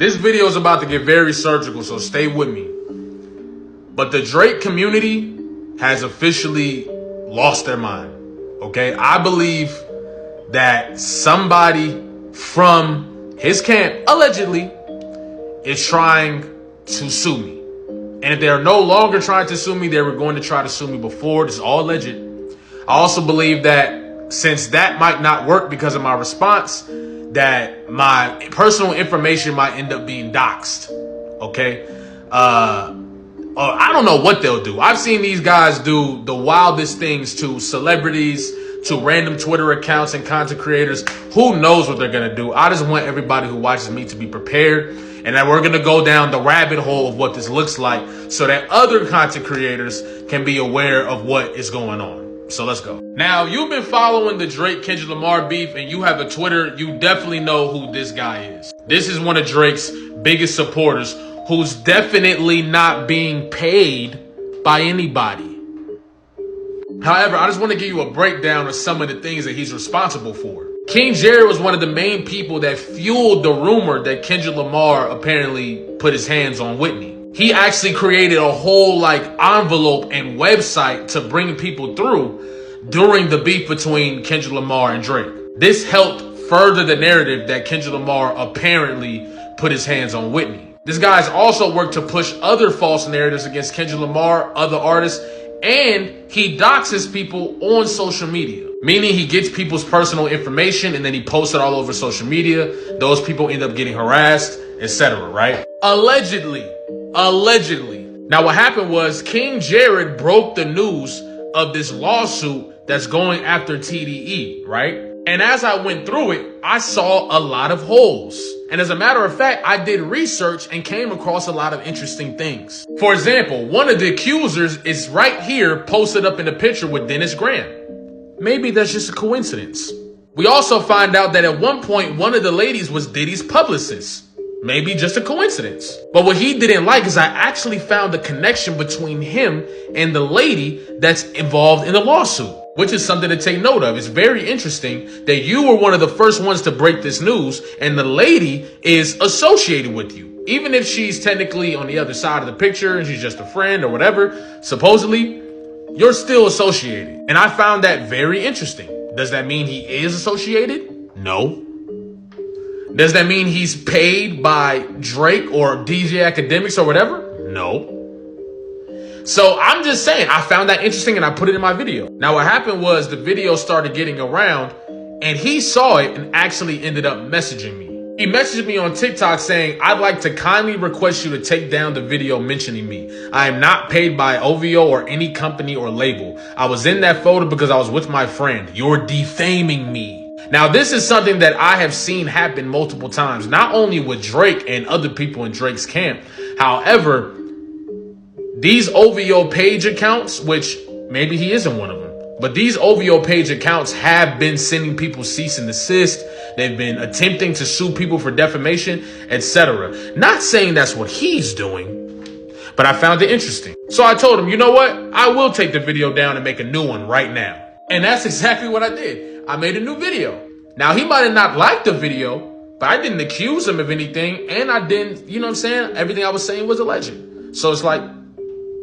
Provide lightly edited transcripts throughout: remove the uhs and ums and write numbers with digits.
This video is about to get very surgical, so stay with me. But the Drake community has officially lost their mind, okay? I believe that somebody from his camp, allegedly, is trying to sue me. And if they are no longer trying to sue me, they were going to try to sue me before. This is all alleged. I also believe that since that might not work because of my response, that my personal information might end up being doxxed, okay? I don't know what they'll do. I've seen these guys do the wildest things to celebrities, to random Twitter accounts and content creators. Who knows what they're gonna do? I just want everybody who watches me to be prepared, and that we're gonna go down the rabbit hole of what this looks like so that other content creators can be aware of what is going on. So let's go. Now, you've been following the Drake-Kendrick Lamar beef and you have a Twitter, you definitely know who this guy is. This is one of Drake's biggest supporters who's definitely not being paid by anybody. However, I just want to give you a breakdown of some of the things that he's responsible for. King Jared was one of the main people that fueled the rumor that Kendrick Lamar apparently put his hands on Whitney. He actually created a whole envelope and website to bring people through during the beef between Kendrick Lamar and Drake. This helped further the narrative that Kendrick Lamar apparently put his hands on Whitney. This guy's also worked to push other false narratives against Kendrick Lamar, other artists, and he doxes people on social media. Meaning he gets people's personal information and then he posts it all over social media. Those people end up getting harassed, etc., right? Allegedly. Now what happened was King Jared broke the news of this lawsuit that's going after TDE, right? And as I went through it, I saw a lot of holes. And as a matter of fact, I did research and came across a lot of interesting things. For example, one of the accusers is right here posted up in a picture with Dennis Graham. Maybe that's just a coincidence. We also find out that at one point, one of the ladies was Diddy's publicist. Maybe just a coincidence. But what he didn't like is I actually found the connection between him and the lady that's involved in the lawsuit, which is something to take note of. It's very interesting that you were one of the first ones to break this news and the lady is associated with you. Even if she's technically on the other side of the picture and she's just a friend or whatever, supposedly, you're still associated. And I found that very interesting. Does that mean he is associated? No. Does that mean he's paid by Drake or DJ Academics or whatever? No. So I'm just saying, I found that interesting and I put it in my video. Now what happened was the video started getting around and he saw it and actually ended up messaging me. He messaged me on TikTok saying, I'd like to kindly request you to take down the video mentioning me. I am not paid by OVO or any company or label. I was in that photo because I was with my friend. You're defaming me. Now, this is something that I have seen happen multiple times, not only with Drake and other people in Drake's camp. However, these OVO page accounts, which maybe he isn't one of them, but these OVO page accounts have been sending people cease and desist. They've been attempting to sue people for defamation, etc. Not saying that's what he's doing, but I found it interesting. So I told him, you know what? I will take the video down and make a new one right now. And that's exactly what I did. I made a new video. Now, he might have not liked the video, but I didn't accuse him of anything. And I didn't, you know what I'm saying? Everything I was saying was alleged. So it's like,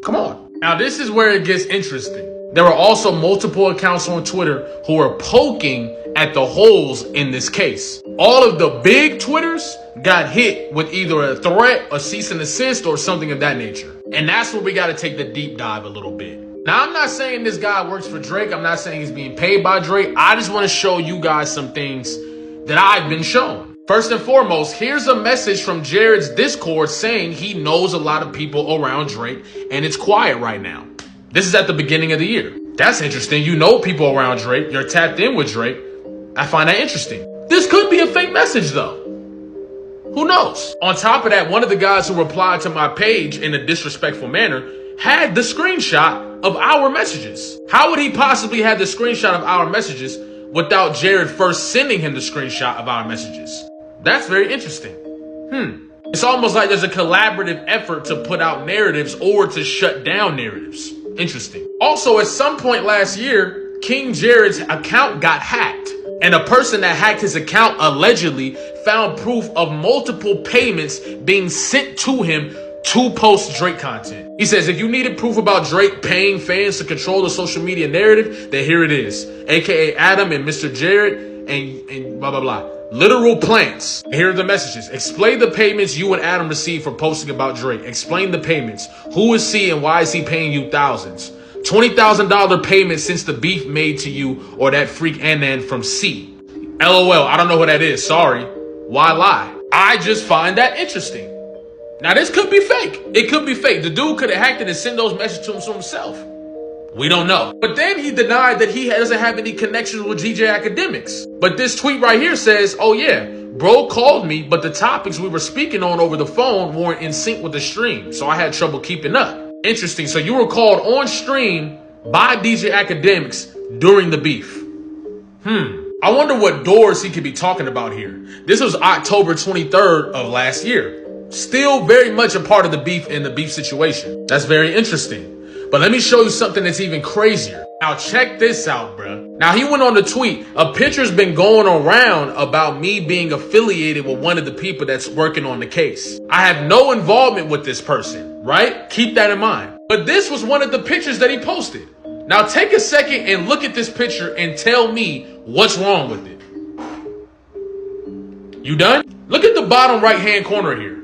come on. Now, this is where it gets interesting. There were also multiple accounts on Twitter who were poking at the holes in this case. All of the big Twitters got hit with either a threat, a cease and desist, or something of that nature. And that's where we got to take the deep dive a little bit. Now, I'm not saying this guy works for Drake. I'm not saying he's being paid by Drake. I just want to show you guys some things that I've been shown. First and foremost, here's a message from Jared's Discord saying he knows a lot of people around Drake and it's quiet right now. This is at the beginning of the year. That's interesting. You know people around Drake. You're tapped in with Drake. I find that interesting. This could be a fake message though. Who knows? On top of that, one of the guys who replied to my page in a disrespectful manner had the screenshot of our messages. How would he possibly have the screenshot of our messages without Jared first sending him the screenshot of our messages? That's very interesting. It's almost like there's a collaborative effort to put out narratives or to shut down narratives. Interesting. Also, at some point last year, King Jared's account got hacked. And a person that hacked his account allegedly found proof of multiple payments being sent to him to post Drake content. He says, if you needed proof about Drake paying fans to control the social media narrative, then here it is. AKA Adam and Mr. Jared and blah, blah, blah. Literal plants. Here are the messages. Explain the payments you and Adam received for posting about Drake. Explain the payments. Who is C and why is he paying you thousands? $20,000 payment since the beef made to you or that freak Anand from C. LOL. I don't know what that is. Sorry. Why lie? I just find that interesting. Now, this could be fake. It could be fake. The dude could have hacked it and sent those messages to himself. We don't know. But then he denied that he doesn't have any connections with GJ Academics. But this tweet right here says, oh yeah, bro called me, but the topics we were speaking on over the phone weren't in sync with the stream. So I had trouble keeping up. Interesting. So you were called on stream by DJ Academics during the beef. I wonder what doors he could be talking about here. This was October 23rd of last year. Still very much a part of the beef and the beef situation. That's very interesting. But let me show you something that's even crazier. Now check this out, bruh. Now he went on the tweet. A picture's been going around about me being affiliated with one of the people that's working on the case. I have no involvement with this person, right? Keep that in mind. But this was one of the pictures that he posted. Now take a second and look at this picture and tell me what's wrong with it. You done? Look at the bottom right-hand corner here.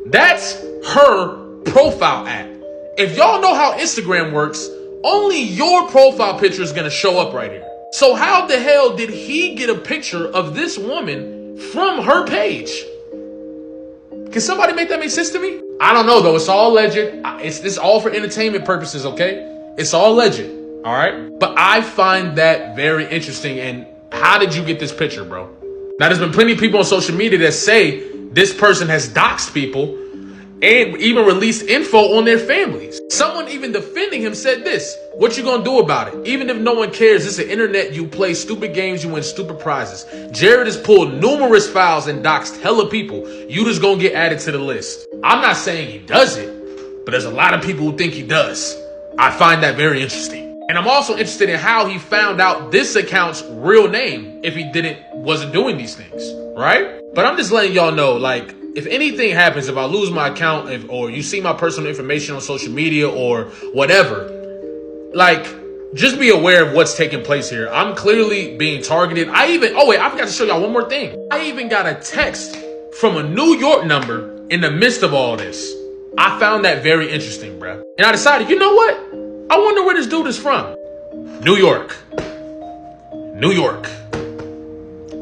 That's her profile app. If y'all know how Instagram works, only your profile picture is going to show up right here. So how the hell did he get a picture of this woman from her page? Can somebody make that make sense to me? I don't know though. It's all alleged. It's all for entertainment purposes, okay? It's all alleged, all right? But I find that very interesting. And how did you get this picture, bro? Now, there's been plenty of people on social media that say this person has doxed people and even released info on their families. Someone even defending him said this: what you gonna do about it? Even if no one cares, it's the internet. You play stupid games, you win stupid prizes. Jared has pulled numerous files and doxed hella people. You just gonna get added to the list. I'm not saying he does it, but there's a lot of people who think he does. I find that very interesting. And I'm also interested in how he found out this account's real name if he wasn't doing these things, right? But I'm just letting y'all know, like, if anything happens, if I lose my account or you see my personal information on social media or whatever, like, just be aware of what's taking place here. I'm clearly being targeted. I forgot to show y'all one more thing. I even got a text from a New York number in the midst of all this. I found that very interesting, bruh. And I decided, you know what? I wonder where this dude is from. New York. New York.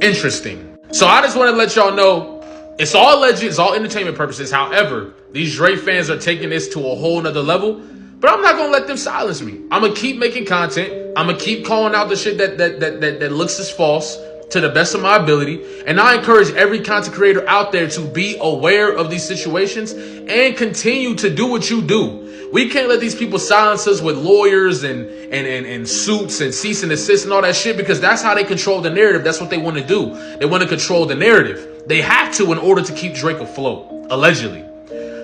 Interesting. So I just want to let y'all know, it's all alleged, it's all entertainment purposes. However, these Drake fans are taking this to a whole nother level. But I'm not going to let them silence me. I'm going to keep making content. I'm going to keep calling out the shit that looks as false to the best of my ability. And I encourage every content creator out there to be aware of these situations and continue to do what you do. We can't let these people silence us with lawyers and suits and cease and desist and all that shit, because that's how they control the narrative. That's what they want to do. They want to control the narrative. They have to in order to keep Drake afloat, allegedly.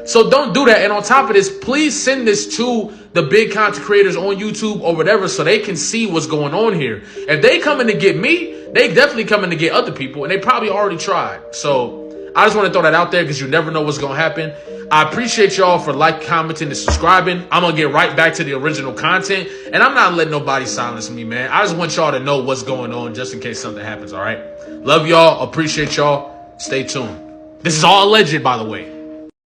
So don't do that. And on top of this, please send this to the big content creators on YouTube or whatever so they can see what's going on here. If they coming to get me, they definitely coming to get other people, and they probably already tried. So I just want to throw that out there because you never know what's going to happen. I appreciate y'all for commenting, and subscribing. I'm going to get right back to the original content, and I'm not letting nobody silence me, man. I just want y'all to know what's going on just in case something happens, all right? Love y'all. Appreciate y'all. Stay tuned. This is all alleged, by the way.